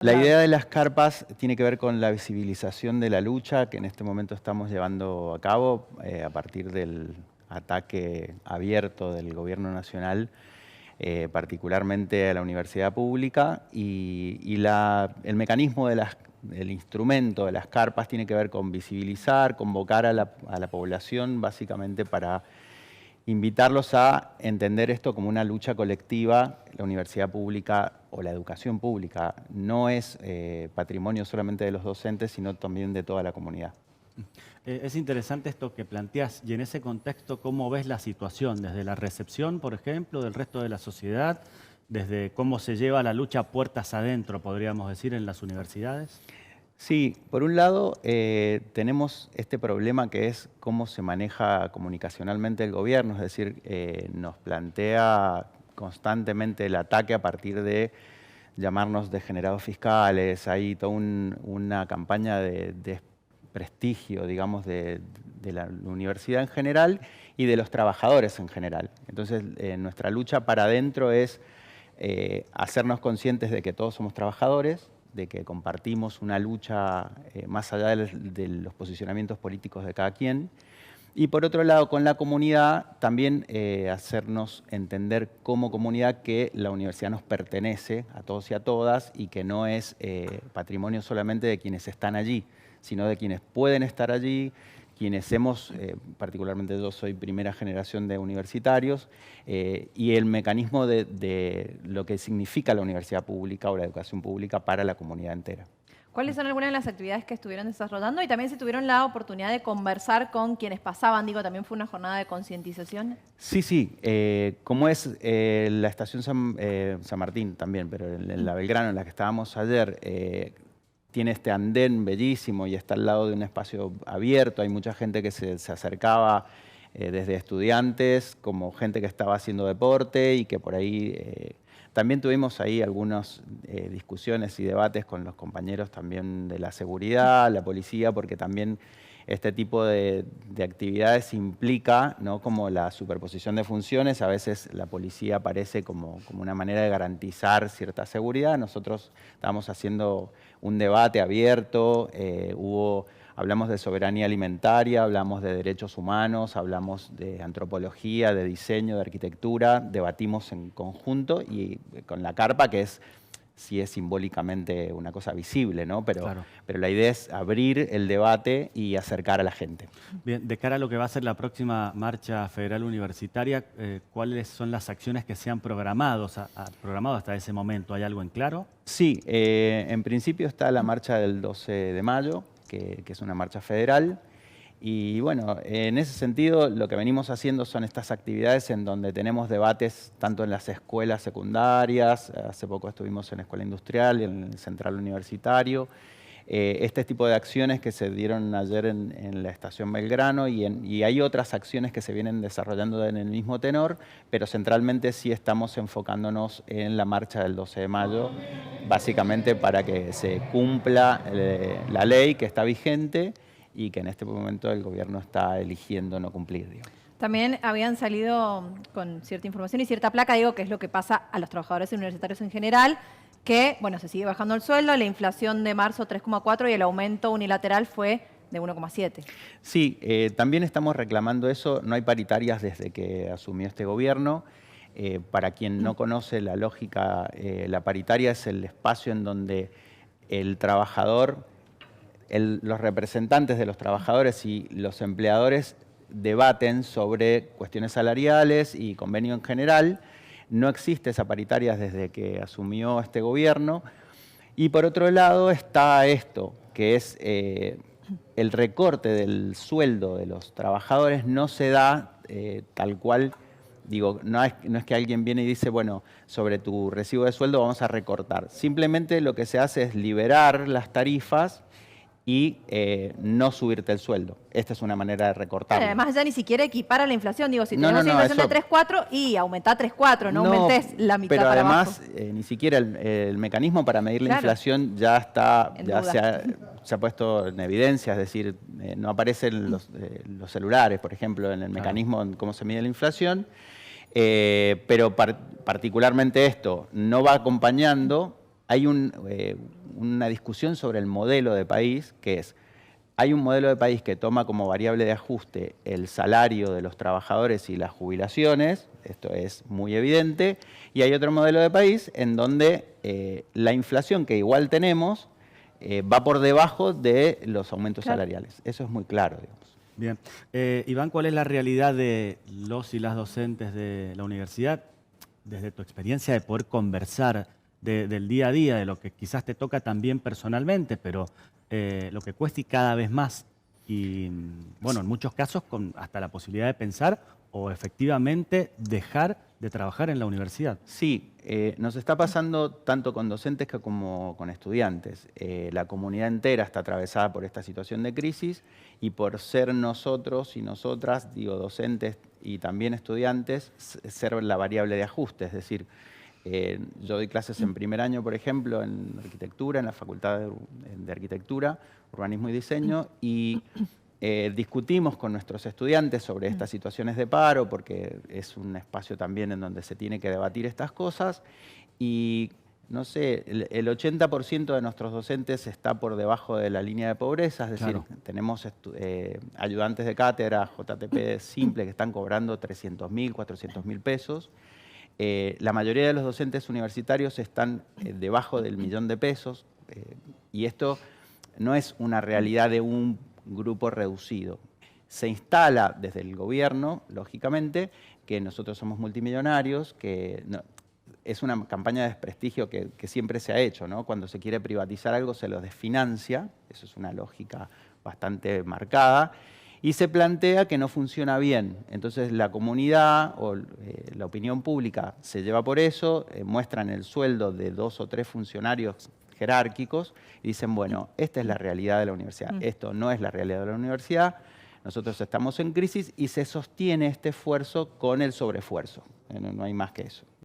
La idea de las carpas tiene que ver con la visibilización de la lucha que en este momento estamos llevando a cabo a partir del ataque abierto del gobierno nacional, particularmente a la universidad pública, y el mecanismo del instrumento de las carpas tiene que ver con visibilizar, convocar a la población básicamente para invitarlos a entender esto como una lucha colectiva. La universidad pública o la educación pública no es patrimonio solamente de los docentes, sino también de toda la comunidad. Es interesante esto que planteás, y en ese contexto, ¿cómo ves la situación? Desde la recepción, por ejemplo, del resto de la sociedad, desde cómo se lleva la lucha puertas adentro, podríamos decir, en las universidades. Sí, por un lado tenemos este problema que es cómo se maneja comunicacionalmente el gobierno, es decir, nos plantea constantemente el ataque a partir de llamarnos degenerados fiscales. Hay toda una campaña de desprestigio, digamos, de la universidad en general y de los trabajadores en general. Entonces, nuestra lucha para adentro es hacernos conscientes de que todos somos trabajadores, de que compartimos una lucha más allá de los posicionamientos políticos de cada quien. Y por otro lado, con la comunidad, también hacernos entender como comunidad que la universidad nos pertenece a todos y a todas y que no es patrimonio solamente de quienes están allí, sino de quienes pueden estar allí, quienes hemos, particularmente yo soy primera generación de universitarios, y el mecanismo de lo que significa la universidad pública o la educación pública para la comunidad entera. ¿Cuáles son algunas de las actividades que estuvieron desarrollando? Y también si tuvieron la oportunidad de conversar con quienes pasaban, digo, también fue una jornada de concientización. Sí, sí, como es la estación San Martín también, pero en la Belgrano, en la que estábamos ayer, tiene este andén bellísimo y está al lado de un espacio abierto. Hay mucha gente que se acercaba desde estudiantes, como gente que estaba haciendo deporte y que por ahí... También tuvimos ahí algunas discusiones y debates con los compañeros también de la seguridad, la policía, porque también este tipo de actividades implica, ¿no?, como la superposición de funciones. A veces la policía aparece como una manera de garantizar cierta seguridad. Nosotros estábamos haciendo un debate abierto, hablamos de soberanía alimentaria, hablamos de derechos humanos, hablamos de antropología, de diseño, de arquitectura, debatimos en conjunto y con la carpa, que sí es simbólicamente una cosa visible, ¿no? Claro. Pero la idea es abrir el debate y acercar a la gente. Bien, de cara a lo que va a ser la próxima marcha federal universitaria, ¿cuáles son las acciones que se han programado hasta ese momento? ¿Hay algo en claro? Sí, en principio está la marcha del 12 de mayo, que es una marcha federal. Y bueno, en ese sentido lo que venimos haciendo son estas actividades en donde tenemos debates tanto en las escuelas secundarias, hace poco estuvimos en la Escuela Industrial y en el Central Universitario, este tipo de acciones que se dieron ayer en la Estación Belgrano y hay otras acciones que se vienen desarrollando en el mismo tenor, pero centralmente sí estamos enfocándonos en la marcha del 12 de mayo, básicamente para que se cumpla la ley que está vigente y que en este momento el gobierno está eligiendo no cumplir, digamos. También habían salido con cierta información y cierta placa, digo, que es lo que pasa a los trabajadores universitarios en general, que, bueno, se sigue bajando el sueldo, la inflación de marzo 3,4 y el aumento unilateral fue de 1,7. Sí, también estamos reclamando eso. No hay paritarias desde que asumió este gobierno. Para quien no conoce la lógica, la paritaria es el espacio en donde el trabajador, los representantes de los trabajadores y los empleadores debaten sobre cuestiones salariales y convenio en general. No existe esa paritaria desde que asumió este gobierno. Y por otro lado está esto, que es el recorte del sueldo de los trabajadores no se da tal cual. Digo, no es que alguien viene y dice, bueno, sobre tu recibo de sueldo vamos a recortar. Simplemente lo que se hace es liberar las tarifas y no subirte el sueldo. Esta es una manera de recortarlo. Además ya ni siquiera equipara la inflación. Digo, si tenemos una inflación de 3,4 y aumenta 3,4, no aumentes la mitad pero para además, abajo. ni siquiera el mecanismo para medir la inflación ya está, se ha puesto en evidencia, es decir, no aparecen los celulares, por ejemplo, en el mecanismo en cómo se mide la inflación, pero particularmente esto no va acompañando hay una discusión sobre el modelo de país, que es, hay un modelo de país que toma como variable de ajuste el salario de los trabajadores y las jubilaciones, esto es muy evidente, y hay otro modelo de país en donde la inflación que igual tenemos va por debajo de los aumentos salariales. Eso es muy claro, digamos. Bien. Iván, ¿cuál es la realidad de los y las docentes de la universidad, desde tu experiencia de poder conversar del día a día, de lo que quizás te toca también personalmente, pero lo que cuesta y cada vez más? Y bueno, en muchos casos con hasta la posibilidad de pensar o efectivamente dejar de trabajar en la universidad. Sí, nos está pasando tanto con docentes como con estudiantes. La comunidad entera está atravesada por esta situación de crisis y por ser nosotros y nosotras, digo, docentes y también estudiantes, ser la variable de ajuste. Es decir, yo doy clases en primer año, por ejemplo, en arquitectura, en la Facultad de Arquitectura, Urbanismo y Diseño, y discutimos con nuestros estudiantes sobre estas situaciones de paro, porque es un espacio también en donde se tiene que debatir estas cosas, y no sé, el 80% de nuestros docentes está por debajo de la línea de pobreza, es decir, tenemos ayudantes de cátedra, JTP simple, que están cobrando 300.000, 400.000 pesos. La mayoría de los docentes universitarios están debajo del $1.000.000 y esto no es una realidad de un grupo reducido. Se instala desde el gobierno, lógicamente, que nosotros somos multimillonarios, que no, es una campaña de desprestigio que siempre se ha hecho, ¿no? Cuando se quiere privatizar algo se lo desfinancia, eso es una lógica bastante marcada, y se plantea que no funciona bien. Entonces la comunidad o la opinión pública se lleva por eso, muestran el sueldo de 2 o 3 funcionarios jerárquicos y dicen, bueno, esta es la realidad de la universidad, esto no es la realidad de la universidad, nosotros estamos en crisis y se sostiene este esfuerzo con el sobreesfuerzo, no hay más que eso.